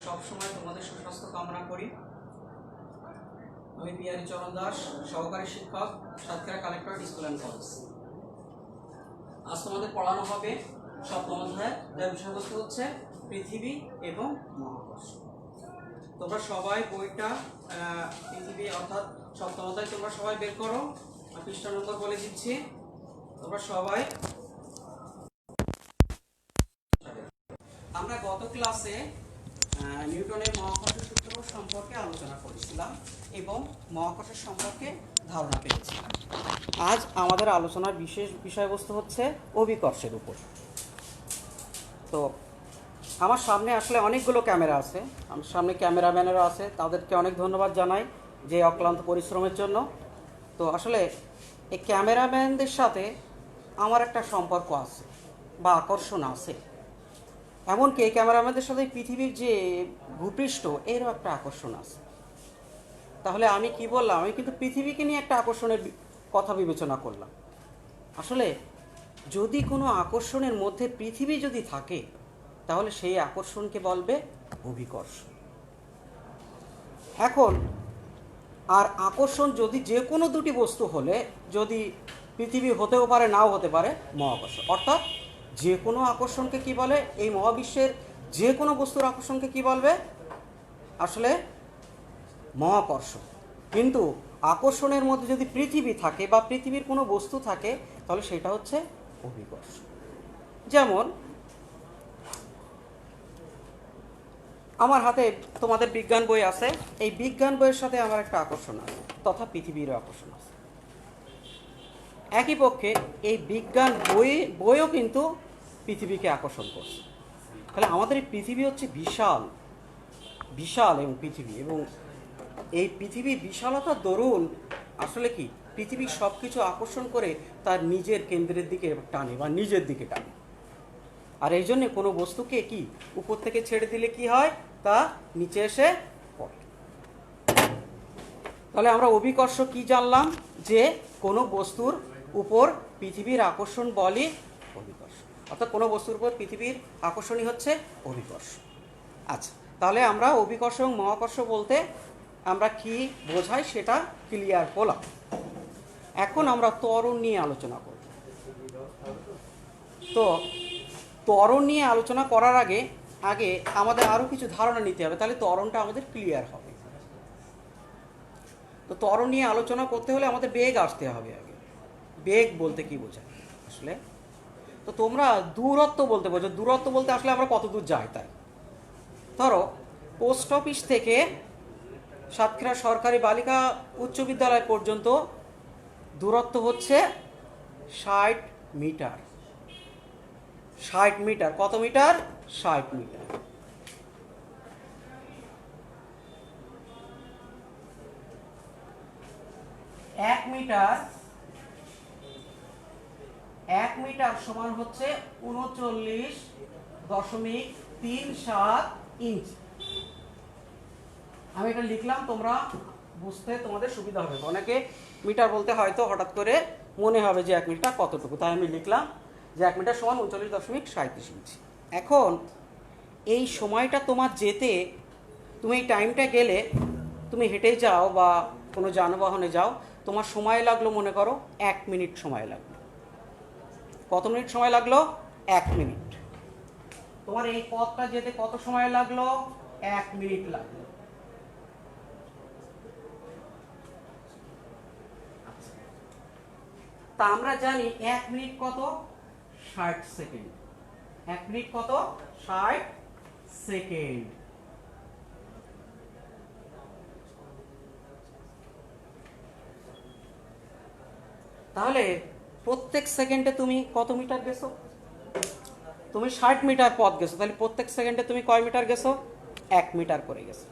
সব সময় তোমাদের সুস্বাস্থ্য কামনা করি। আমি পিয়ারি চরণ দাস, সহকারী শিক্ষক, Satkhira collectorate school and college. আজ তোমাদের পড়ানো হবে সপ্তম অধ্যায়, যার বিষয়বস্তু হচ্ছে পৃথিবী এবং মহাকর্ষ। তোমরা সবাই বইটা পৃথিবী অর্থাৎ সপ্তম অধ্যায় তোমরা সবাই বের করো। পৃষ্ঠা নম্বর বলে দিচ্ছি। তোমরা সবাই, আমরা গত ক্লাসে নিউটনের মহাকর্ষ সূত্র সম্পর্কে আলোচনা করেছিলাম এবং মহাকর্ষের সম্পর্কে ধারণা পেয়েছিলাম। আজ আমাদের আলোচনার বিশেষ বিষয়বস্তু হচ্ছে অভিকর্ষের উপর। তো আমার সামনে আসলে অনেকগুলো ক্যামেরা আছে, আমার সামনে ক্যামেরাম্যানেরা আছে, তাদেরকে অনেক ধন্যবাদ জানাই যে অক্লান্ত পরিশ্রমের জন্য। তো আসলে এই ক্যামেরাম্যানদের সাথে আমার একটা সম্পর্ক আছে বা আকর্ষণ আছে, এমনকি এই ক্যামেরাম্যানদের সাথে পৃথিবীর যে ভূপৃষ্ঠ এরও একটা আকর্ষণ আছে। তাহলে আমি কি বললাম? আমি কিন্তু পৃথিবীকে নিয়ে একটা আকর্ষণের কথা বিবেচনা করলাম। আসলে যদি কোনো আকর্ষণের মধ্যে পৃথিবী যদি থাকে তাহলে সেই আকর্ষণকে বলবে অভিকর্ষ। এখন আর আকর্ষণ যদি যে কোনো দুটি বস্তু হলে, যদি পৃথিবী হতেও পারে নাও হতে পারে, মহাকর্ষ। অর্থাৎ যে কোনো আকর্ষণকে কি বলে? এই মহাবিশ্বের যে কোনো বস্তুর আকর্ষণকে কি বলবে? আসলে মহাকর্ষ। কিন্তু আকর্ষণের মধ্যে যদি পৃথিবী থাকে বা পৃথিবীর কোনো বস্তু থাকে তাহলে সেটা হচ্ছে অভিকর্ষ। যেমন আমার হাতে তোমাদের বিজ্ঞান বই আছে, এই বিজ্ঞান বইয়ের সাথে আমার একটা আকর্ষণ আছে, তথা পৃথিবীরও আকর্ষণ আছে। একই পক্ষে এই বিজ্ঞান বইও কিন্তু পৃথিবীকে আকর্ষণ করছে। তাহলে আমাদের এই পৃথিবী হচ্ছে বিশাল বিশাল এবং পৃথিবী, এবং এই পৃথিবীর বিশালতার দরুন আসলে কি পৃথিবী সব কিছু আকর্ষণ করে তার নিজের কেন্দ্রের দিকে টানে বা নিজের দিকে টানে। আর এই জন্যে কোনো বস্তুকে কি উপর থেকে ছেড়ে দিলে কি হয়? তা নিচে এসে পড়ে। তাহলে আমরা অভিকর্ষ কি জানলাম? যে কোনো বস্তুর উপর পৃথিবীর আকর্ষণ বলে অভিকর্ষ, অর্থাৎ কোনো বস্তুর উপর পৃথিবীর আকর্ষণই হচ্ছে অভিকর্ষ। আচ্ছা, তাহলে আমরা অভিকর্ষ এবং মহাকর্ষ বলতে আমরা কি বোঝাই সেটা ক্লিয়ার হলাম। এখন আমরা ত্বরণ নিয়ে আলোচনা করব। তো ত্বরণ নিয়ে আলোচনা করার আগে আমাদের আরও কিছু ধারণা নিতে হবে, তাহলে ত্বরণটা আমাদের ক্লিয়ার হবে। তো ত্বরণ নিয়ে আলোচনা করতে হলে আমাদের বেগ আসতে হবে আগে। বেগ বলতে কি বোঝায় আসলে? তো তোমরা দূরত্ব বলতে বোঝো। দূরত্ব বলতে আসলে আমরা কত দূর যাই তাই। ধরো পোস্ট অফিস থেকে সাতক্ষীরা সরকারি বালিকা উচ্চ বিদ্যালয় পর্যন্ত দূরত্ব হচ্ছে 60 মিটার। 60 মিটার। কত মিটার? 60 মিটার। এক মিটার সমান হচ্ছে 39.37 ইঞ্চি। আমি এটা লিখলাম, তোমরা বুঝতে তোমাদের সুবিধা হবে। অনেকে মিটার বলতে হয়তো হঠাৎ করে মনে হবে যে 1 মিটার কতটুকু, তাই আমি লিখলাম যে 1 মিটার সমান 39.37 ইঞ্চি। এখন এই সময়টা তোমার যেতে, তুমি এই টাইমটা গেলে, তুমি হেঁটে যাও বা কোনো যানবাহনে যাও, তোমার সময় লাগলো মনে করো 1 মিনিট সময় লাগলো। কত মিনিট সময় লাগলো? 1 মিনিট। তোমার এই পথটা যেতে কত সময় লাগলো? 1 মিনিট লাগলো। তা আমরা জানি 1 মিনিট কত? 60 সেকেন্ড। 1 মিনিট কত? 60 সেকেন্ড। তাহলে প্রত্যেক সেকেন্ডে তুমি কত মিটার গেছো? তুমি 60 মিটার পথ গেছো, তাহলে প্রত্যেক সেকেন্ডে তুমি কয় মিটার গেছো? 1 মিটার করে গেছো।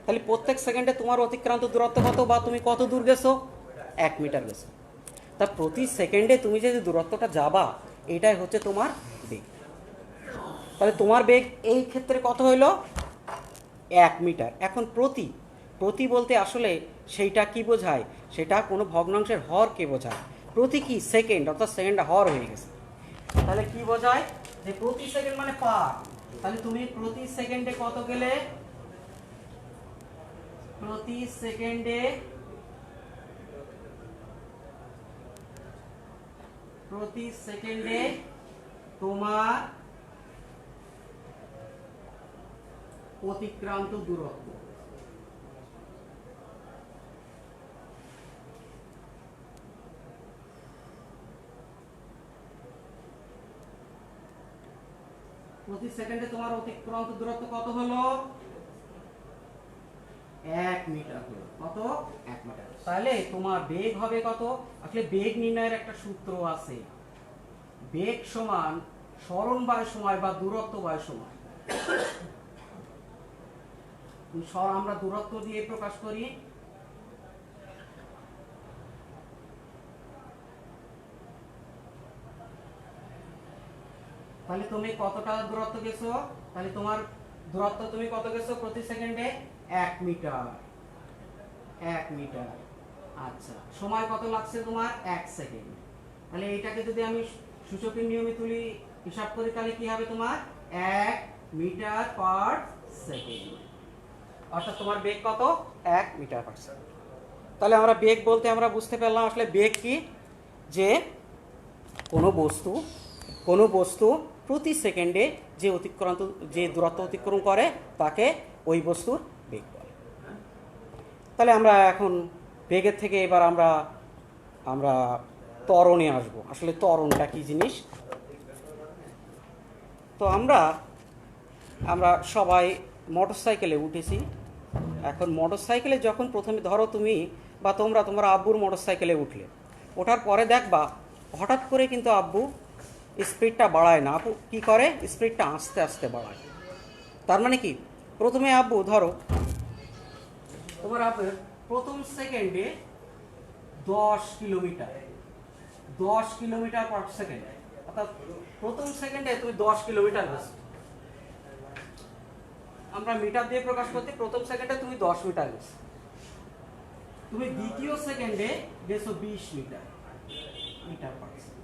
তাহলে প্রত্যেক সেকেন্ডে তোমার অতিক্রান্ত দূরত্ব কত, বা তুমি কত দূর গেছো? 1 মিটার গেছো। তা প্রতি সেকেন্ডে তুমি যে দূরত্বটা যাবা, এটাই হচ্ছে তোমার বেগ। তাহলে তোমার বেগ এই ক্ষেত্রে কত হইল? 1 মিটার। এখন প্রতি বলতে আসলে সেইটা কি বোঝায়? সেটা কোনো ভগ্নাংশের হরকে বোঝায়। প্রতি কি? সেকেন্ড, অর্থাৎ সেকেন্ডটা হর হয়ে গেছে। তাহলে কি বোঝায়? যে প্রতি সেকেন্ড মানে পার, তাহলে তুমি প্রতি সেকেন্ডে কত গেলে? প্রতি সেকেন্ডে তোমার অতিক্রান্ত দূরত্ব। প্রতি সেকেন্ডে তোমার অতিক্রান্ত দূরত্ব কত হলো? 1 মিটার হলো। কত? 1 মিটার। তাহলে তোমার বেগ হবে কত? আসলে বেগ নির্ণয়ের একটা সূত্র আছে, বেগ সমান সরণ বাই সময় বা দূরত্ব বাই সময়। আমরা দূরত্ব দিয়ে প্রকাশ করি। তাহলে তুমি কতটা দূরত্ব গেছো? তাহলে তোমার দূরত্ব তুমি কত গেছো প্রতি সেকেন্ডে? 1 মিটার। 1 মিটার। আচ্ছা, সময় কত লাগছে তোমার? 1 সেকেন্ড। তাহলে এইটাকে যদি আমি সূচকের নিয়মে তুলি, হিসাব করি, তাহলে কি হবে তোমার? 1 মিটার পার সেকেন্ড। অর্থাৎ তোমার বেগ কত? 1 মিটার পার সেকেন্ড। তাহলে আমরা বেগ বলতে আমরা বুঝতে পারলাম আসলে বেগ কি, যে কোনো বস্তু প্রতি সেকেন্ডে যে দূরত্ব অতিক্রম করে তাকে ওই বস্তুর বেগ বলে। তাহলে আমরা এখন বেগের থেকে এবার আমরা ত্বরণে আসব। আসলে ত্বরণটা কি জিনিস? তো আমরা সবাই মোটরসাইকেলে উঠেছি। এখন মোটরসাইকেলে যখন প্রথমে ধরো তুমি বা তোমার আব্বুর মোটরসাইকেলে উঠলে, ওঠার পরে দেখবা হঠাৎ করে কিন্তু আব্বু স্পিডটা বাড়ায় না। আব্বু কী করে? স্পিডটা আস্তে আস্তে বাড়ায়। তার মানে কি, প্রথমে আব্বু ধরো তোমার আব্বুর প্রথম সেকেন্ডে 10 কিলোমিটার পার সেকেন্ড, অর্থাৎ প্রথম সেকেন্ডে তুমি 10 কিলোমিটার গেছো। আমরা মিটার দিয়ে প্রকাশ করতে, প্রথম সেকেন্ডে তুমি 10 মিটার গেছো। তুমি দ্বিতীয় সেকেন্ডে গেছো 20 মিটার পার সেকেন্ড।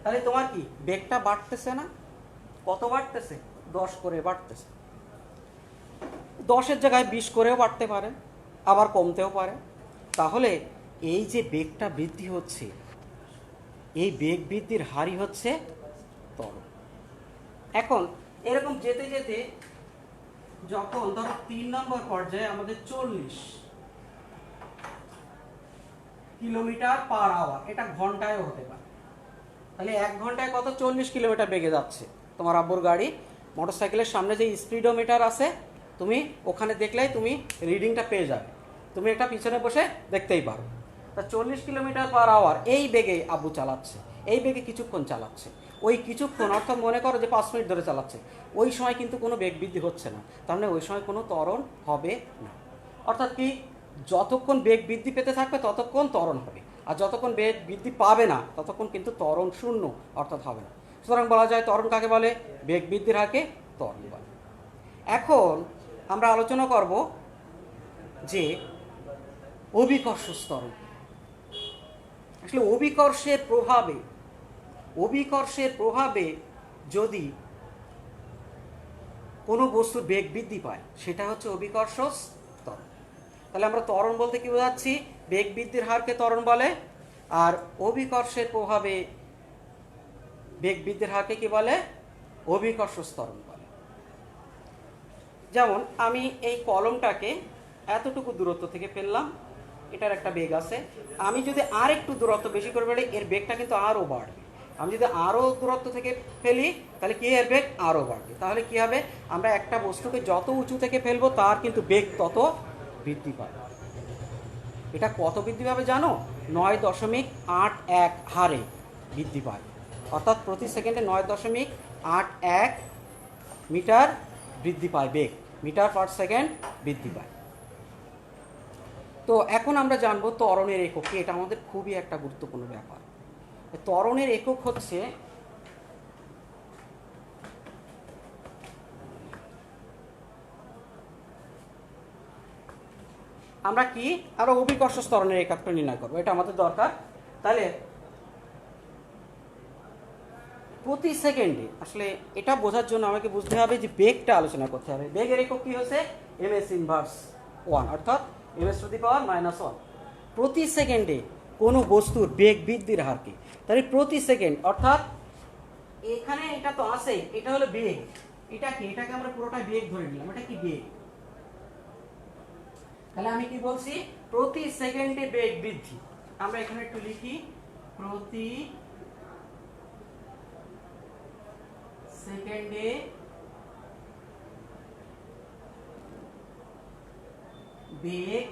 তাহলে তোমার কি বেগটা বাড়তেছে না? কত বাড়তেছে? 10 করে বাড়তেছে। 10-এর জায়গায় 20 করেও বাড়তে পারে, আবার কমতেও পারে। তাহলে এই যে বেগটা বৃদ্ধি হচ্ছে, এই বেগ বৃদ্ধির হারই হচ্ছে ত্বরণ। এখন এরকম যেতে যেতে যখন ধরো 3 নম্বর পর্যায়ে আমাদের 40 কিলোমিটার পার আওয়ার, এটা ঘন্টায়ও হতে পারে। তাহলে 1 ঘন্টায় কত? 40 কিলোমিটার বেগে যাচ্ছে তোমার আব্বুর গাড়ি। মোটরসাইকেলের সামনে যে স্পিডোমিটার আছে, তুমি ওখানে দেখলেই তুমি রিডিংটা পেয়ে যাবে। তুমি এটা পিছনে বসে দেখতেই পারো। তা 40 কিলোমিটার পার আওয়ার এই বেগে আব্বু চালাচ্ছে। এই বেগে কিছুক্ষণ চালাচ্ছে। ওই কিছুক্ষণ অর্থাৎ মনে করো যে 5 মিনিট ধরে চালাচ্ছে, ওই সময় কিন্তু কোনো বেগ বৃদ্ধি হচ্ছে না। তার মানে ওই সময় কোনো ত্বরণ হবে না। অর্থাৎ কি, যতক্ষণ বেগ বৃদ্ধি পেতে থাকবে ততক্ষণ ত্বরণ হবে, আর যতক্ষণ বেগ বৃদ্ধি পাবে না ততক্ষণ কিন্তু ত্বরণ শূন্য, অর্থাৎ হবে না। সুতরাং বলা যায় ত্বরণ কাকে বলে? বেগ বৃদ্ধির হারকে ত্বরণ বলে। এখন আমরা আলোচনা করব যে অভিকর্ষ ত্বরণ। আসলে অভিকর্ষের প্রভাবে যদি কোনো বস্তুর বেগ বৃদ্ধি পায়, সেটা হচ্ছে অভিকর্ষ ত্বরণ। তাহলে আমরা ত্বরণ বলতে কি বোঝাচ্ছি? বেগ বৃদ্ধির হারকে ত্বরণ বলে, আর অভিকর্ষের প্রভাবে বেগ বৃদ্ধির হারকে কি বলে? অভিকর্ষ ত্বরণ বলে। যেমন আমি এই কলমটাকে এতটুকু দূরত্ব থেকে ফেললাম, এটার একটা বেগ আছে। আমি যদি আর একটু দূরত্ব বেশি করে ফেলি, এর বেগটা কিন্তু আরও বাড়বে। আমি যদি আরও দূরত্ব থেকে ফেলি, তাহলে কি এর বেগ আরও বাড়বে। তাহলে কি হবে? আমরা একটা বস্তুকে যত উঁচু থেকে ফেলবো তার কিন্তু বেগ তত বৃদ্ধি পাবে। এটা কত বৃদ্ধি পাবে জানো? 9.81 হারে বৃদ্ধি পায়। অর্থাৎ প্রতি সেকেন্ডে 9.81 মিটার বৃদ্ধি পায় বেগ, মিটার পার সেকেন্ড বৃদ্ধি পায়। তো এখন আমরা জানবো ত্বরণের একক কি। এটা আমাদের খুবই একটা গুরুত্বপূর্ণ ব্যাপার। ত্বরণের একক হচ্ছে, আমরা কি আরো অভিকর্ষ ত্বরণের এককটা নির্ণয় করবো, এটা আমাদের দরকার। তাহলে প্রতি সেকেন্ডে, আসলে এটা বোঝার জন্য আমাকে বুঝতে হবে যে বেগটা আলোচনা করতে হবে। বেগের একক কী হচ্ছে? ms ইনভার্স 1, অর্থাৎ ms⁻⁻1। প্রতি সেকেন্ডে কোনো বস্তুর বেগ বৃদ্ধির হার কি? তাহলে প্রতি সেকেন্ড, অর্থাৎ এখানে এটা তো আছে, এটা হলো বেগ। এটা কি? এটাকে আমরা পুরোটা বেগ ধরে নিলাম, এটা কি বেগ। তাহলে আমি কি বলছি? প্রতি সেকেন্ডে বেগ বৃদ্ধি। আমরা এখানে একটু লিখি, প্রতি সেকেন্ডে বেগ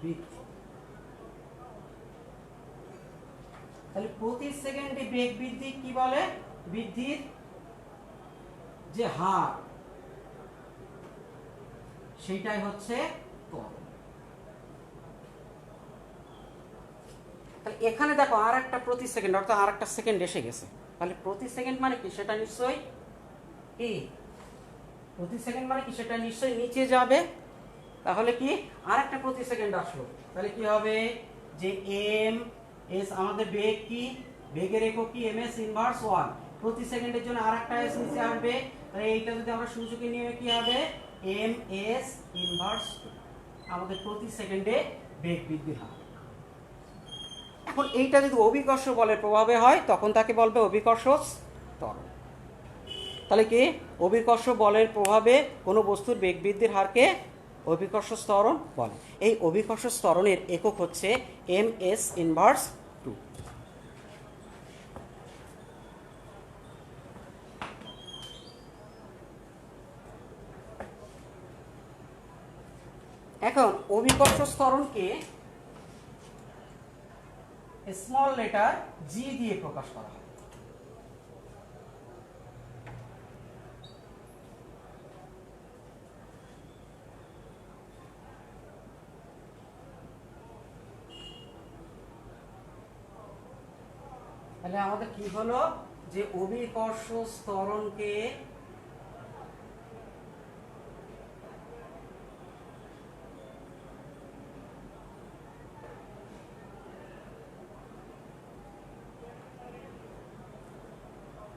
বৃদ্ধি। তাহলে প্রতি সেকেন্ডে বেগ বৃদ্ধি কি বলে? বৃদ্ধির যে হার সেইটাই হচ্ছে ত্বরণ। তাহলে এখানে দেখো আর একটা প্রতি সেকেন্ড, অর্থাৎ আর একটা সেকেন্ড এসে গেছে। তাহলে প্রতি সেকেন্ড মানে কি? সেটা নিশ্চয়ই কি? প্রতি সেকেন্ড মানে কি? সেটা নিশ্চয়ই নিচে যাবে। তাহলে কি আর একটা প্রতি সেকেন্ড আসলো, তাহলে কি হবে? যে এম এস, আমাদের বেগ কি? বেগের একক কি? ms inverse 1। প্রতি সেকেন্ডের জন্য আর একটা এস নিচে আসবে। তাহলে এইটা যদি আমরা সূচকে নিয়ে কি হবে? ms ইনভার্স 2, আমাদের প্রতি সেকেন্ডে বেগ বৃদ্ধির হার। এখন এইটা যদি অভিকর্ষ বলের প্রভাবে হয় তখন তাকে বলবে অভিকর্ষ ত্বরণ। তাহলে কি? অভিকর্ষ বলের প্রভাবে কোনো বস্তুর বেগ বৃদ্ধির হারকে অভিকর্ষ ত্বরণ বলে। এই অভিকর্ষ ত্বরণের একক হচ্ছে ms ইনভার্স 2। এখন অভিকর্ষ ত্বরণকে স্মল লেটার g দিয়ে প্রকাশ করা হয়। তাহলে আমাদের কি হলো? যে অভিকর্ষ ত্বরণকে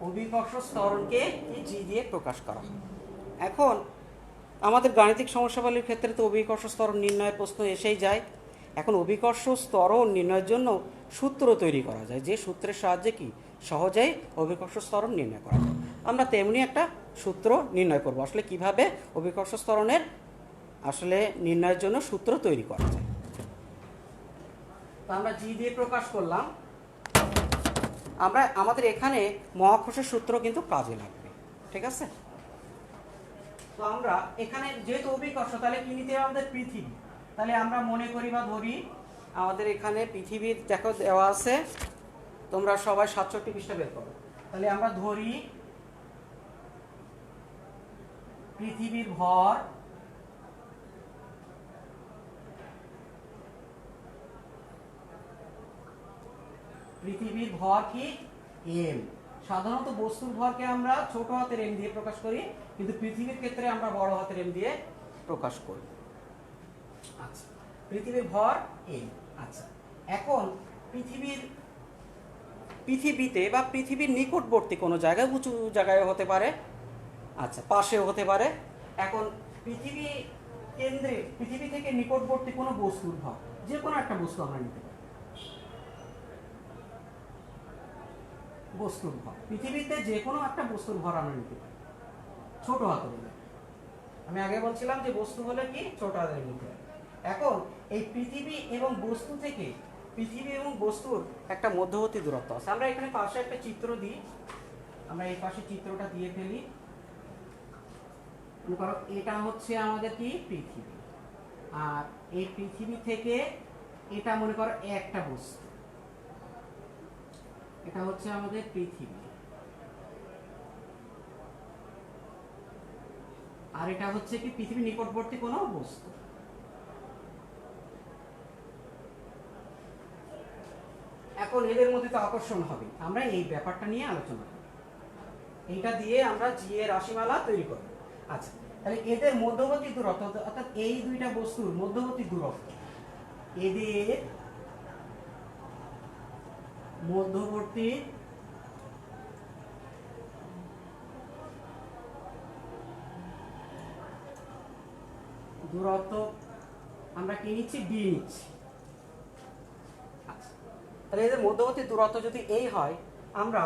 অভিকর্ষ ত্বরণকে g দিয়ে প্রকাশ করা হয়। এখন আমাদের গাণিতিক সমস্যাবলীর ক্ষেত্রে তো অভিকর্ষ ত্বরণ নির্ণয়ের প্রশ্ন এসেই যায়। এখন অভিকর্ষ ত্বরণ নির্ণয়ের জন্য সূত্র তৈরি করা যায়, যে সূত্রের সাহায্যে কি সহজেই অভিকর্ষ ত্বরণ নির্ণয় করা যায়। আমরা তেমনি একটা সূত্র নির্ণয় করব, আসলে কিভাবে অভিকর্ষ ত্বরণের আসলে নির্ণয়ের জন্য সূত্র তৈরি করা যায়। তো আমরা জি দিয়ে প্রকাশ করলাম। আমরা আমাদের এখানে মহাকর্ষের সূত্র কিন্তু কাজে লাগবে, ঠিক আছে? তো আমরা এখানে যেহেতু অভিকর্ষ, তাহলে কি নিতে হবে? আমাদের পৃথিবী। তাহলে আমরা মনে করি বা ধরি আমাদের এখানে পৃথিবীর দেখো দেওয়া আছে, তোমরা সবাই 67 পৃষ্ঠা বের করো। তাহলে আমরা ধরি পৃথিবীর ভর কি? m। সাধারণত বস্তুর ভরকে আমরা ছোট হাতের m দিয়ে প্রকাশ করি, কিন্তু পৃথিবীর ক্ষেত্রে আমরা বড় হাতের m দিয়ে প্রকাশ করি। আচ্ছা, পৃথিবীর ভর m। আচ্ছা, এখন পৃথিবীতে বা পৃথিবীর নিকটবর্তী কোনো জায়গায়, উঁচু জায়গায় হতে পারে, আচ্ছা পাশেও হতে পারে। এখন পৃথিবী থেকে নিকটবর্তী কোনো বস্তুর ভর, যে কোনো একটা বস্তু আমরা নিতে পারি। বস্তুর ভর, পৃথিবীতে যে কোনো একটা বস্তুর ভর আমরা নিতে পারি ছোট হাতের। আমি আগে বলছিলাম যে বস্তু হলে কি ছোট হাতের নিতে পারি। এখন এই পৃথিবী এবং বস্তুর একটা মধ্যবর্তী দূরত্ব আছে। আমরা এখানে পাশে একটা চিত্র দিই, আমরা এই পাশে চিত্রটা দিয়ে ফেলি। মনে করো এটা হচ্ছে আমাদের কি পৃথিবী, আর এই পৃথিবী থেকে এটা মনে করো একটা বস্তু, এটা হচ্ছে আমাদের পৃথিবী, আর এটা হচ্ছে কি পৃথিবীর নিকটবর্তী কোনো বস্তু। এখন এদের মধ্যে তো আকর্ষণ হবে, আমরা এই ব্যাপারটা নিয়ে আলোচনা করব। এইটা দিয়ে আমরা জি এর রাশিমালা তৈরি করব। আচ্ছা, তাহলে এদের মধ্যবর্তী দূরত্ব, অর্থাৎ এই দুইটা বস্তুর মধ্যবর্তী দূরত্ব, এদের মধ্যবর্তী দূরত্ব আমরা কি নিচ্ছি, ডি নিচ্ছি। আচ্ছা, তাহলে এদের মধ্যবর্তী দূরত্ব যদি এই হয়, আমরা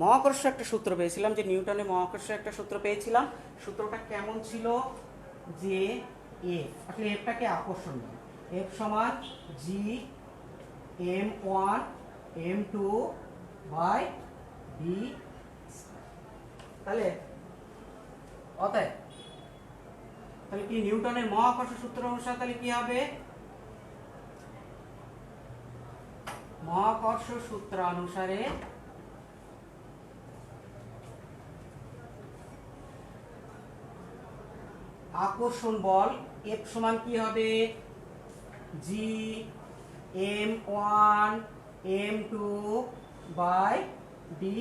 মহাকর্ষ একটা সূত্র পেয়েছিলাম, যে নিউটনের মহাকর্ষে একটা সূত্র পেয়েছিলাম। সূত্রটা কেমন ছিল, যে এফ, আসলে এফটাকে আকর্ষণ বলে, এফ সমান জি m1 m2 বাই ডি। তাহলে অতএব তাহলে কি নিউটনের মহাকর্ষ সূত্র অনুসারে তাহলে কি হবে, মহাকর্ষ সূত্র অনুসারে আকর্ষণ বল F সমান কি হবে, জি m1 m2 বাই ডি।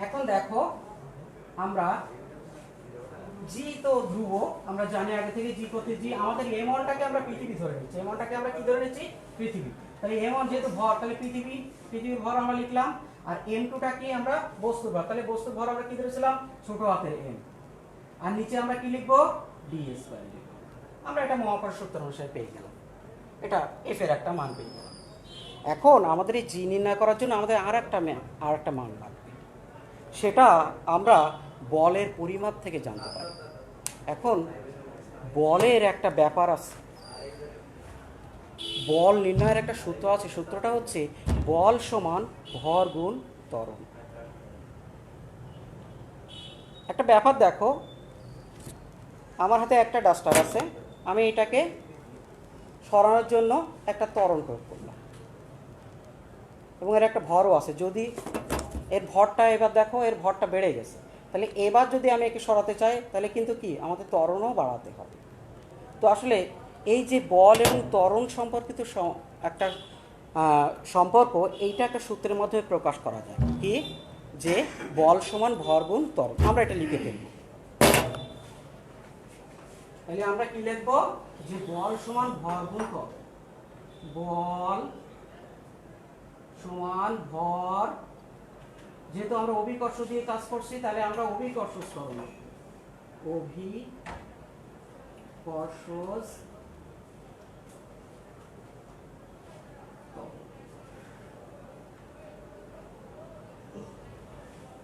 এখন দেখো, আমরা জি তো ধ্রুব, আমরা জানি আগে থেকে জি করতে, জি আমাদের m1টাকে আমরা পৃথিবী ধরে নিচ্ছি, m1টাকে আমরা কি ধরে নিচ্ছি, পৃথিবী। তাহলে m1 যেহেতু ভর, তাহলে পৃথিবীর ভর আমরা লিখলাম। আর m2টা কি, আমরা বস্তুর ভর, তাহলে বস্তুর ভর আমরা কি ধরেছিলাম, ছোট হাতের m। আর নিচে আমরা কি লিখবো, ডি স্কয়ার লিখবো। আমরা এটা মহাকর্ষ সূত্র অনুসারে পেয়ে গেলাম, এটা এফ এর একটা মান পেয়ে গেলাম। এখন আমাদের এই জি নির্ণয় করার জন্য আমাদের আর একটা মান লাগবে, সেটা আমরা বলের পরিমাপ থেকে জানতে পারি। এখন বলের একটা ব্যাপার আছে, বল নির্ণয়ের একটা সূত্র আছে, সূত্রটা হচ্ছে বল সমান ভর গুণ ত্বরণ। একটা ব্যাপার দেখো, আমার হাতে একটা ডাস্টার আছে, আমি এটাকে সরানোর জন্য একটা ত্বরণ প্রয়োগ করলাম, এবং এর একটা ভরও আছে। যদি এর ভরটা, এবার দেখো এর ভরটা বেড়ে গেছে, তাহলে এবার যদি আমি একে সরাতে চাই, তাহলে কিন্তু কি আমাদের ত্বরণও বাড়াতে হবে। তো আসলে এই যে বল এবং ত্বরণ সম্পর্কিত একটা সম্পর্ক, এইটা একটা সূত্রের মাধ্যমে প্রকাশ করা যায়, কি, যে বল সমান ভর গুণ ত্বরণ। আমরা এটা লিখে ফেলব। তাহলে আমরা কি লিখব, যে বল সমান ভর গুণ ত্বরণ, বল সমান ভর, যেহেতু আমরা অভিকর্ষ দিয়ে কাজ করছি, তাহলে আমরা অভিকর্ষ ত্বরণ, অভিকর্ষ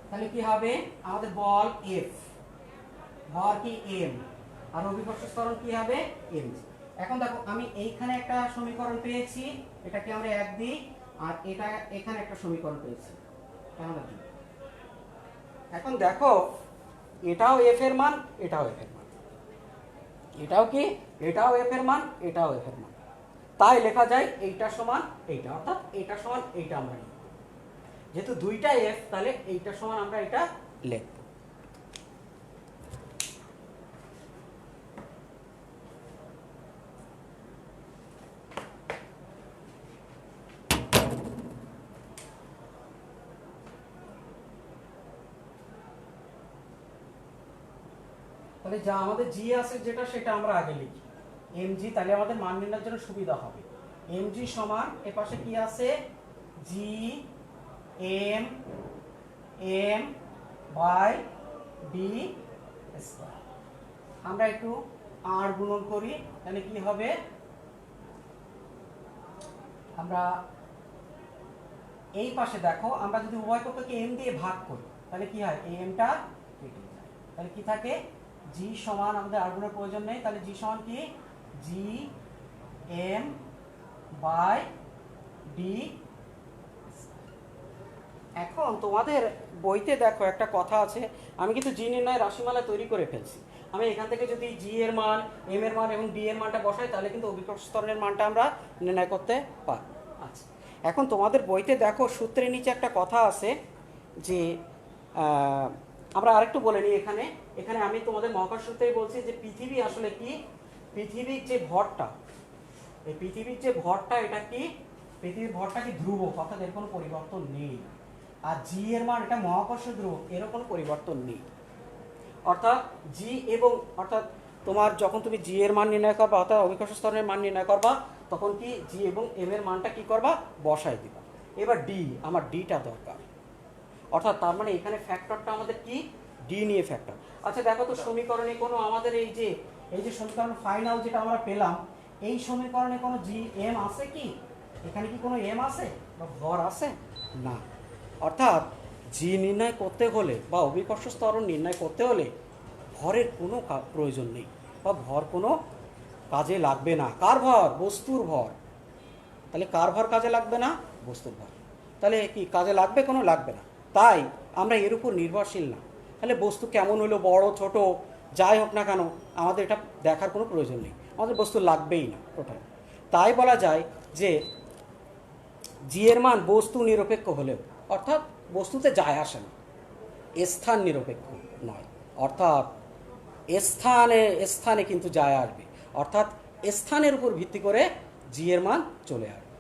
তাহলে কি হবে, আমাদের বল এফ, ভর কি এম, আর অভিকর্ষ ত্বরণ কি হবে, এম। এখন দেখো, আমি এইখানে একটা সমীকরণ পেয়েছি, এটাকে আমরা এক দিই, আর এটা এখানে একটা সমীকরণ পেয়েছি, এখন দেখো এটাও এফ এর মান, এটাও এফ এর মান, এটাও কি, এটাও এফ এর মান, এটাও এফ এর মান। তাই লেখা যায় এইটা সমান এইটা, অর্থাৎ এইটা সমান এইটা আমরা লিখব। যেহেতু দুইটা এফ, তাহলে এইটা সমান আমরা এটা লিখব। তাহলে যা আমাদের জি আছে যেটা, সেটা আমরা আগে লিখি mg, তাহলে আমাদের মান নির্ণয়ের জন্য সুবিধা হবে। mg সমান এর পাশে কি আছে, G M M by D square. আমরা একটু আর গুণন করি, তাহলে কি হবে, আমরা এই পাশে দেখো, আমরা যদি উভয় পক্ষকে এম দিয়ে ভাগ করি, তাহলে কি হয়, এই এমটা কেটে যায়। তাহলে কি থাকে, জি সমান, আমাদের আর গুণের প্রয়োজন নেই, তাহলে জি সমান কি, জি এম বাই ডি। এখন তোমাদের বইতে দেখো একটা কথা আছে, আমি কিন্তু জি নির্ণয় রাশিমালা তৈরি করে ফেলছি। আমি এখান থেকে যদি জি এর মান, এম এর মান এবং ডি এর মানটা বসাই, তাহলে কিন্তু অভিকর্ষ ত্বরণের মানটা আমরা নির্ণয় করতে পারি। আচ্ছা, এখন তোমাদের বইতে দেখো সূত্রের নিচে একটা কথা আছে, যে আমরা আরেকটু বলে নিই। এখানে আমি তোমাদের মহাকর্ষ সূত্রেই বলছি যে পৃথিবী আসলে কি, পৃথিবীর যে ভরটা, এই পৃথিবীর যে ভরটা, এটা কি, পৃথিবীর ভরটা কি ধ্রুবক, অর্থাৎ এর কোনো পরিবর্তন নেই। আর জি এর মান, এটা মহাকর্ষ ধ্রুবক, এরও কোনো পরিবর্তন নেই। অর্থাৎ জি এবং অর্থাৎ তোমার যখন তুমি জি এর মান নির্ণয় করবা, অর্থাৎ অভিকর্ষ স্তরের মান নির্ণয় করবা, তখন কি জি এবং এম এর মানটা কি করবা, বসাই দিবা। এবার ডি, আমার ডিটা দরকার, অর্থাৎ তার মানে এখানে ফ্যাক্টরটা আমাদের কি, ডি নিয়ে ফ্যাক্টর। আচ্ছা দেখো তো সমীকরণে কোনো আমাদের এই যে সমীকরণ ফাইনাল যেটা আমরা পেলাম, এই সমীকরণে কোনো জি এম আছে কি, এখানে কি কোনো এম আছে বা ভর আছে না। অর্থাৎ জি নির্ণয় করতে হলে বা অভিকর্ষ স্তরণ নির্ণয় করতে হলে ভরের কোনো প্রয়োজন নেই বা ভর কোনো কাজে লাগবে না। কার ভর, বস্তুর ভর। তাহলে কার ভর কাজে লাগবে না, বস্তুর ভর। তাহলে কি কাজে লাগবে, কোনো লাগবে না। তাই আমরা এর উপর নির্ভরশীল না। তাহলে বস্তু কেমন হলো, বড় ছোট যাই হোক না কেন, আমাদের এটা দেখার কোনো প্রয়োজন নেই, আমাদের বস্তু লাগবেই না টোটাল। তাই বলা যায় যে জি এর মান বস্তু নিরপেক্ষ হলেও, অর্থাৎ বস্তুতে যায় আসে না, স্থান নিরপেক্ষ নয়, অর্থাৎ স্থানে কিন্তু যায় আসবে, অর্থাৎ স্থানের উপর ভিত্তি করে জি এর মান চলে আসবে।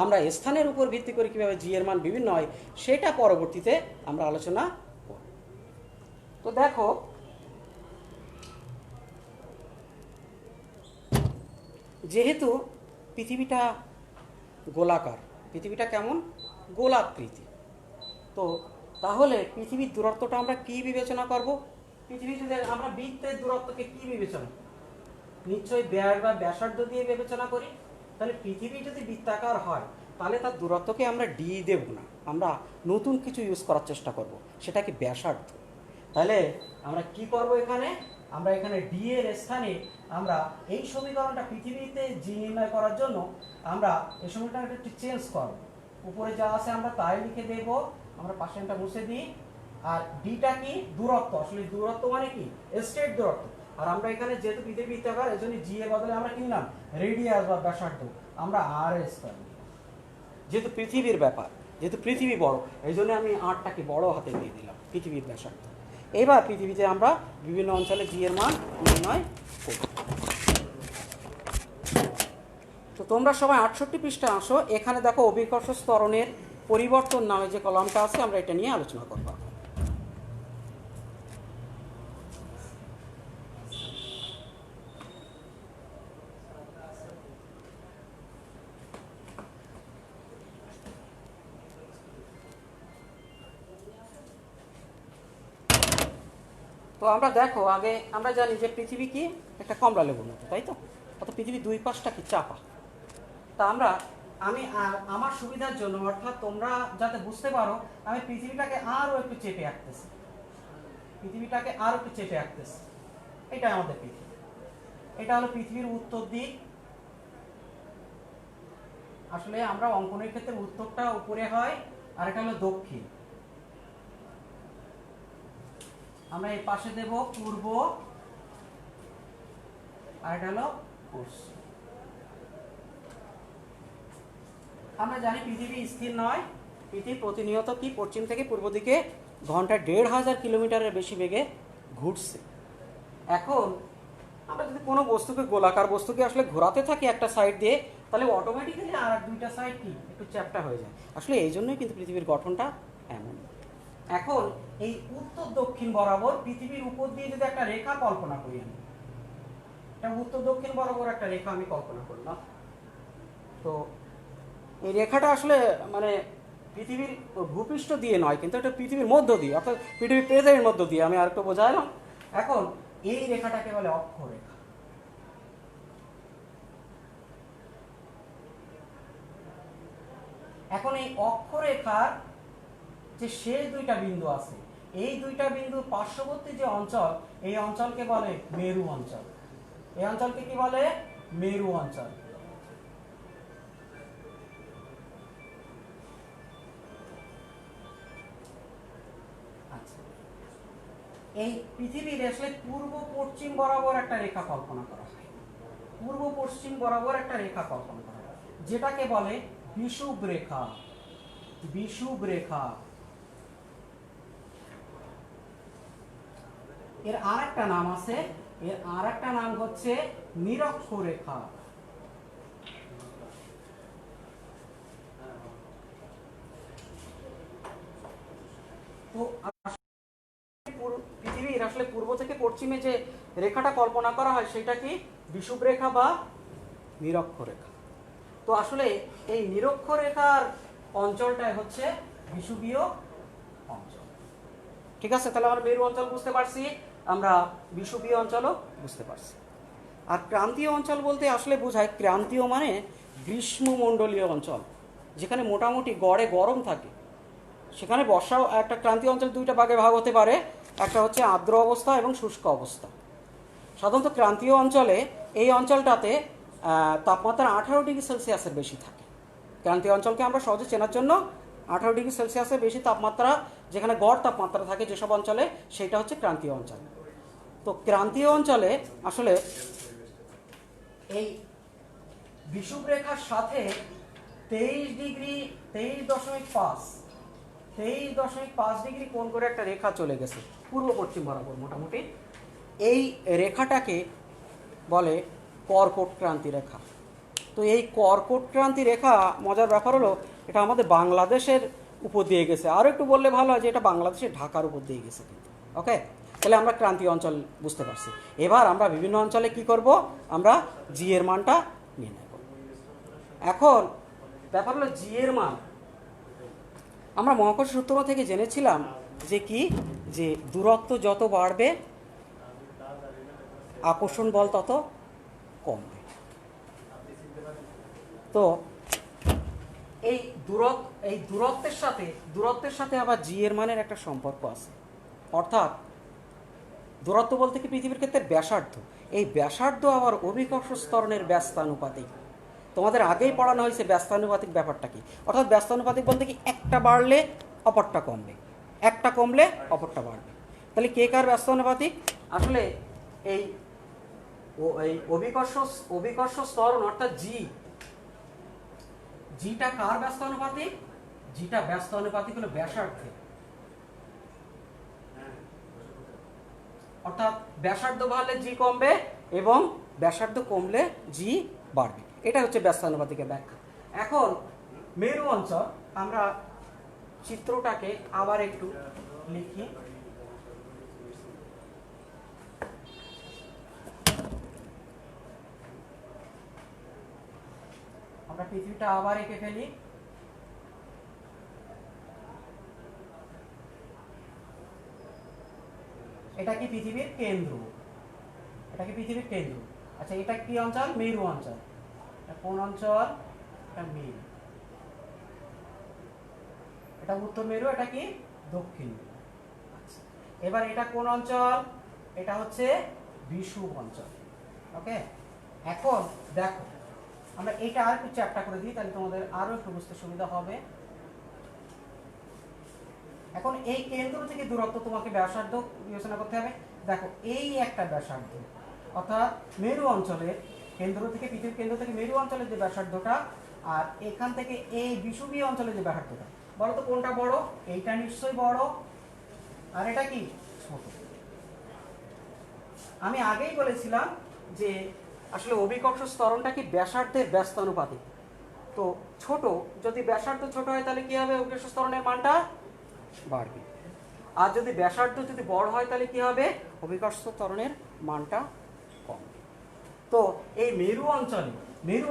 আমরা স্থানের উপর ভিত্তি করে কীভাবে জি এর মান বিভিন্ন হয় সেটা পরবর্তীতে আমরা আলোচনা করব। তো দেখো যেহেতু পৃথিবীটা গোলাকার, পৃথিবীটা কেমন, গোলাকৃতি, তো তাহলে পৃথিবীর দূরত্বটা আমরা কি বিবেচনা করব, পৃথিবী যদি আমরা বৃত্তের দূরত্বকে কি বিবেচনা, নিশ্চয়ই ব্যাস বা ব্যাসার্ধ দিয়ে বিবেচনা করি। তাহলে পৃথিবী যদি বৃত্তাকার হয় তাহলে তার দূরত্বকে আমরা ডি দেব না, আমরা নতুন কিছু ইউজ করার চেষ্টা করব, সেটা কি ব্যাসার্ধ। তাহলে আমরা কি করব, আমরা এখানে ডি এর স্থানে আমরা এই সমীকরণটা পৃথিবীতে জি নির্ণয় করার জন্য আমরা এই সমীকরণটা একটু চেঞ্জ করব। উপরে যা আছে আমরা তাই লিখে দেব, আমরা পাশেটা মুছে দিই। আর ডিটা কি, দূরত্ব, আসলে দূরত্ব মানে কি, স্ট্রেট দূরত্ব। আর আমরা এখানে যেহেতু পৃথিবী বৃত্তাকার, এর জন্য জি এর বদলে আমরা কি নিলাম, রেডিয়াস বা ব্যাসার্ধ, আমরা আর এস পাই। যেহেতু পৃথিবীর ব্যাপার, যেহেতু পৃথিবী বড়, এই জন্য আমি আরটাকে বড় হাতে দিয়ে দিলাম, পৃথিবীর ব্যাসার্ধ। এবার পৃথিবীতে আমরা বিভিন্ন অঞ্চলে জি এর মান নির্ণয় করব। তো তোমরা সবাই 68 পৃষ্ঠা আসো, এখানে দেখো অভিকর্ষ ত্বরণের পরিবর্তন নামে যে কলামটা আছে, আমরা এটা নিয়ে আলোচনা করব। তো আমরা দেখো আগে আমরা জানি যে পৃথিবী কি একটা কমলা লেবুর মতো, তাই তো, অত পৃথিবী দুই পাশটা কি চাপা। তা আমি আমার সুবিধার জন্য, অর্থাৎ তোমরা যাতে বুঝতে পারো, আমি পৃথিবীটাকে আরও একটু চেপে আঁকতেছি, পৃথিবীটাকে আরও একটু চেপে আঁকতেছি। এটা আমাদের পৃথিবী, এটা হলো পৃথিবীর উত্তর দিক। আসলে আমরা অঙ্কনের ক্ষেত্রে উত্তরটা উপরে হয়, আর এটা হলো দক্ষিণ। আমরা এই পাশে দেব পূর্ব, আর এটা হলো পশ্চিম। আমরা জানি পৃথিবী স্থির নয়, পৃথিবী প্রতিনিয়ত কি পশ্চিম থেকে পূর্ব দিকে ঘন্টায় 1500 কিলোমিটারের বেশি বেগে ঘুরছে। এখন আমরা যদি কোনো বস্তুকে, গোলাকার বস্তুকে আসলে ঘোরাতে থাকি একটা সাইড দিয়ে, তাহলে অটোমেটিক্যালি আর দুইটা সাইড কি একটু চ্যাপ্টা হয়ে যায়। আসলে এই জন্যই কিন্তু পৃথিবীর গঠনটা এমন। এখন এই উত্তর দক্ষিণ বরাবর পৃথিবীর উপর দিয়ে যদি একটা রেখা কল্পনা করি, আমি এটা উত্তর দক্ষিণ বরাবর একটা রেখা আমি কল্পনা করলাম, তো এই রেখাটা আসলে মানে পৃথিবীর ভূপৃষ্ঠ দিয়ে নয়, কিন্তু এটা পৃথিবীর মধ্য দিয়ে, অর্থাৎ পৃথিবীর প্রেজের মধ্য দিয়ে, আমি আরেকটু বোঝাইলাম। এখন এই রেখাটাকে বলে অক্ষরেখা। এখন এই অক্ষরেখার যে শেষ দুইটা বিন্দু আছে, এই দুইটা বিন্দুর পার্শ্ববর্তী যে অঞ্চল, এই অঞ্চলকে বলে মেরু অঞ্চল। এই অঞ্চলকে কি বলে, মেরু অঞ্চল। আচ্ছা, এই পৃথিবীর আসলে পূর্ব পশ্চিম বরাবর একটা রেখা কল্পনা করা হয়, পূর্ব পশ্চিম বরাবর একটা রেখা কল্পনা করা হয়, যেটাকে বলে বিষুব রেখা। বিষুব রেখা। এর আর একটা নাম আছে, এর আর একটা নাম হচ্ছে নিরক্ষরেখা। তো পৃথিবীর আসলে পূর্ব থেকে পশ্চিমে যে রেখাটা কল্পনা করা হয় সেটা কি বিষুব রেখা বা নিরক্ষরেখা। তো আসলে এই নিরক্ষরেখার অঞ্চলটাই হচ্ছে বিষুবীয় অঞ্চল। ঠিক আছে, তাহলে আমরা মেরু অঞ্চল বুঝতে পারছি, আমরা বিষুবীয় অঞ্চলও বুঝতে পারছি। আর ক্রান্তীয় অঞ্চল বলতে আসলে বোঝায়, ক্রান্তীয় মানে গ্রীষ্মমণ্ডলীয় অঞ্চল, যেখানে মোটামুটি গড়ে গরম থাকে। সেখানে বর্ষাও একটা ক্রান্তীয় অঞ্চল দুইটা ভাগে ভাগ হতে পারে, একটা হচ্ছে আর্দ্র অবস্থা এবং শুষ্ক অবস্থা। সাধারণত ক্রান্তীয় অঞ্চলে এই অঞ্চলটাতে তাপমাত্রা 18°C বেশি থাকে। ক্রান্তীয় অঞ্চলকে আমরা সহজে চেনার জন্য 18°C বেশি তাপমাত্রা যেখানে গড় তাপমাত্রা থাকে যেসব অঞ্চলে, সেটা হচ্ছে ক্রান্তীয় অঞ্চল। তো ক্রান্তীয় অঞ্চলে আসলে এই বিষুবরেখার সাথে 23.5 কোণ করে একটা রেখা চলে গেছে পূর্ব পশ্চিম বরাবর মোটামুটি। এই রেখাটাকে বলে কর্কট ক্রান্তি রেখা। তো এই কর্কট ক্রান্তি রেখা, মজার ব্যাপার হলো এটা আমাদের বাংলাদেশের উপর দিয়ে গেছে। আরও একটু বললে ভালো হয় যে এটা বাংলাদেশের ঢাকার উপর দিয়ে গেছে কিন্তু। ওকে, তাহলে আমরা ক্রান্তীয় অঞ্চল বুঝতে পারছি। এবার আমরা বিভিন্ন অঞ্চলে কি করব, আমরা জি এর মানটা নির্ণয় করব। এখন ব্যাপার হলো জি এর মান আমরা মহাকর্ষ সূত্র থেকে জেনেছিলাম যে কি, যে দূরত্ব যত বাড়বে আকর্ষণ বল তত কমবে। তো এই দূরত্বের সাথে আবার জি এর মানের একটা সম্পর্ক আছে। অর্থাৎ দূরত্ব বলতে কি পৃথিবীর ক্ষেত্রে ব্যাসার্ধ, এই ব্যাসার্ধ আবার অভিকর্ষ স্তরণের ব্যস্তানুপাতিক। তোমাদের আগেই পড়ানো হয়েছে ব্যস্তানুপাতিক ব্যাপারটা কি। অর্থাৎ ব্যস্তানুপাতিক বলতে কি একটা বাড়লে অপরটা কমবে, একটা কমলে অপরটা বাড়বে। তাহলে কে কার ব্যস্তানুপাতিক? আসলে এই অভিকর্ষ স্তরণ অর্থাৎ জিটা কার ব্যস্তানুপাতিক? জিটা ব্যস্তানুপাতিক হলো ব্যাসার্ধে। অর্থাৎ ব্যাসার্ধ বাড়লে জি কমবে এবং ব্যাসার্ধ কমলে জি বাড়বে। এটা হচ্ছে ব্যস্তানুপাতিকের ব্যাখ্যা। এখন মেরু অঞ্চল, আমরা চিত্রটাকে আবার একটু লিখি। আমরা পৃথিবীটা আবার এঁকে ফেলি। এটা কি পৃথিবীর কেন্দ্র, আচ্ছা এটা কি অঞ্চল? মেরু অঞ্চল। কোন অঞ্চল? এটা মেরু, এটা উত্তর মেরু, এটা কি দক্ষিণ মেরু। আচ্ছা, এবার এটা কোন অঞ্চল? এটা হচ্ছে বিষুব অঞ্চল। ওকে, এখন দেখো আমরা এটা আর একটু চ্যাপ্টা করে দিই, তাহলে তোমাদের আরো একটু বুঝতে সুবিধা হবে। এখন এই কেন্দ্র থেকে দূরত্ব তোমাকে ব্যাসার্ধ বিবেচনা করতে হবে। দেখো এই একটা ব্যাসার্ধ, অর্থাৎ মেরু অঞ্চলের কেন্দ্র থেকে, পৃথিবীর কেন্দ্র থেকে মেরু অঞ্চলের যে ব্যাসার্ধটা, আর এখান থেকে এই বিষুবীয় অঞ্চলের যে ব্যাসার্ধটা, বলো তো কোনটা বড়? এইটা নিশ্চয়ই বড়, আর এটা কি ছোট। আমি আগেই বলেছিলাম যে আসলে অভিকর্ষ স্তরণটা কি ব্যাসার্ধের ব্যস্তানুপাতিক। তো ছোট, যদি ব্যাসার্ধ ছোট হয় তাহলে কি হবে? অভিকর্ষ স্তরণের মানটা বাড়বে। আর যদি ব্যাসার্ধ যদি বড় হয় তাহলে কি হবে? অভিকর্ষ ত্বরণের মানটা কমবে। তো এই মেরু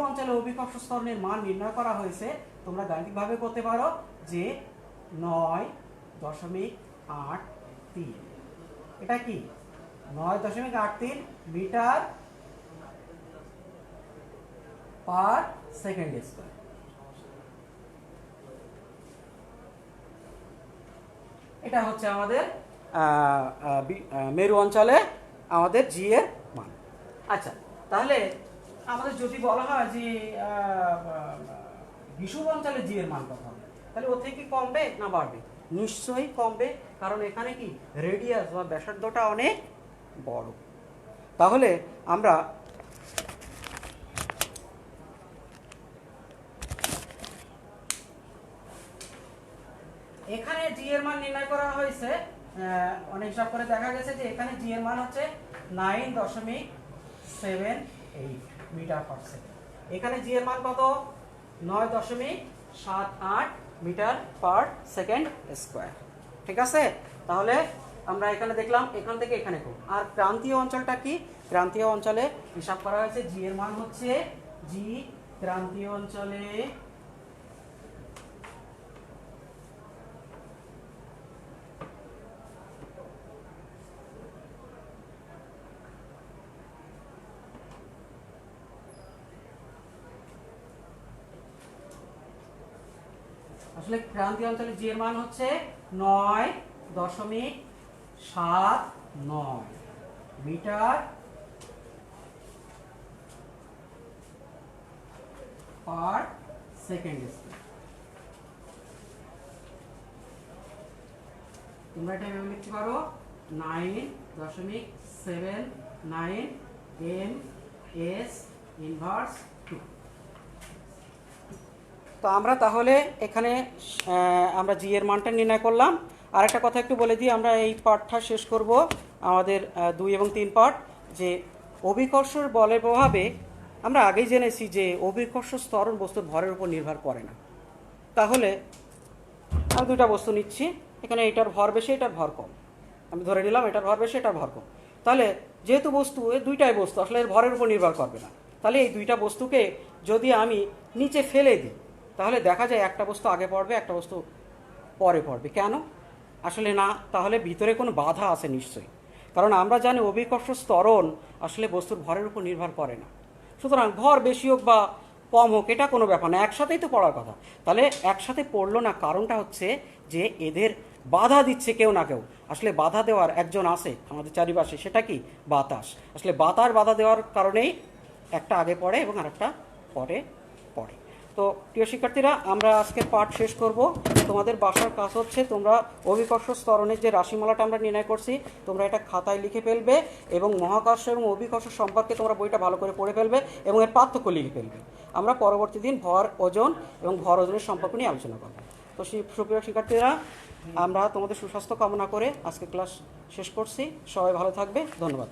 অঞ্চলে অভিকর্ষ স্তরণের মান নির্ণয় করা হয়েছে। তোমরা গাণিতিকভাবে করতে পারো যে 9.83, এটা কি 9.83 মিটার পার সেকেন্ড স্কয়ার। এটা হচ্ছে আমাদের মেরু অঞ্চলে আমাদের জি এর মান। আচ্ছা, তাহলে আমাদের যদি বলা হয় যে বিষুব অঞ্চলে জি এর মান কত হবে, তাহলে ওর থেকে কি কমবে না বাড়বে? নিশ্চয়ই কমবে, কারণ এখানে কি রেডিয়াস বা ব্যাসার্ধটা অনেক বড়। তাহলে আমরা এখানে জি এর মান নির্ণয় করা হয়েছে, অনেক হিসাব করে দেখা গেছে যে এখানে জি এর মান হচ্ছে 9.78 মিটার পার সেকেন্ড। এখানে জি এর মান কত? 9.78 মিটার পার সেকেন্ড স্কয়ার। ঠিক আছে? তাহলে আমরা এখানে দেখলাম এখান থেকে এখানে করব। আর ক্রান্তীয় অঞ্চলটা কি? ক্রান্তীয় অঞ্চলে হিসাব করা হয়েছে জি এর মান হচ্ছে জি ক্রান্তীয় অঞ্চলে আসলে ক্রান্তীয় অঞ্চলে জি এর মান হচ্ছে 9.79 মিটার পার সেকেন্ড স্কয়ার। তোমরা এটা এভাবে লিখতে পারো 9.79 এম এস ইনভার্স 2। তো আমরা তাহলে এখানে আমরা জি এর মানটা নির্ণয় করলাম। আরেকটা কথা একটু বলে দিই, আমরা এই পার্টটা শেষ করব আমাদের 2 এবং 3 পার্ট, যে অভিকর্ষের বলের প্রভাবে আমরা আগেই জেনেছি যে অভিকর্ষ ত্বরণ বস্তুর ভরের উপর নির্ভর করে না। তাহলে আমি দুইটা বস্তু নিচ্ছি, এখানে এটার ভর বেশি এটার ভর কম, আমি ধরে নিলাম এটার ভর বেশি এটার ভর কম। তাহলে যেহেতু বস্তু এই দুইটাই বস্তু আসলে এর ভরের উপর নির্ভর করবে না, তাহলে এই দুইটা বস্তুকে যদি আমি নিচে ফেলে দিই তাহলে দেখা যায় একটা বস্তু আগে পড়বে একটা বস্তু পরে পড়বে। কেন? আসলে না, তাহলে ভিতরে কোনো বাধা আছে নিশ্চয়ই, কারণ আমরা জানি অভিকর্ষ ত্বরণ আসলে বস্তুর ভরের উপর নির্ভর করে না। সুতরাং ভর বেশি হোক বা কম হোক এটা কোনো ব্যাপার না, একসাথেই তো পড়ার কথা। তাহলে একসাথে পড়লো না, কারণটা হচ্ছে যে এদের বাধা দিচ্ছে কেউ না কেউ। আসলে বাধা দেওয়ার একজন আছে আমাদের চারিপাশে, সেটা কি? বাতাস। আসলে বাধা দেওয়ার কারণেই একটা আগে পড়ে এবং আরেকটা পরে পড়ে। তো প্রিয় শিক্ষার্থীরা, আমরা আজকের পাঠ শেষ করব। তোমাদের বাসার কাজ হচ্ছে তোমরা অভিকর্ষ ত্বরণের যে রাশিমালাটা আমরা নির্ণয় করছি তোমরা এটা খাতায় লিখে ফেলবে, এবং মহাকর্ষ এবং অভিকর্ষ সম্পর্কে তোমরা বইটা ভালো করে পড়ে ফেলবে এবং এর পার্থক্য লিখে ফেলবে। আমরা পরবর্তী দিন ভর ওজন এবং ভর ওজনের সম্পর্ক নিয়ে আলোচনা করব। তো সুপ্রিয় শিক্ষার্থীরা, আমরা তোমাদের সুস্বাস্থ্য কামনা করে আজকে ক্লাস শেষ করছি। সবাই ভালো থাকবে, ধন্যবাদ।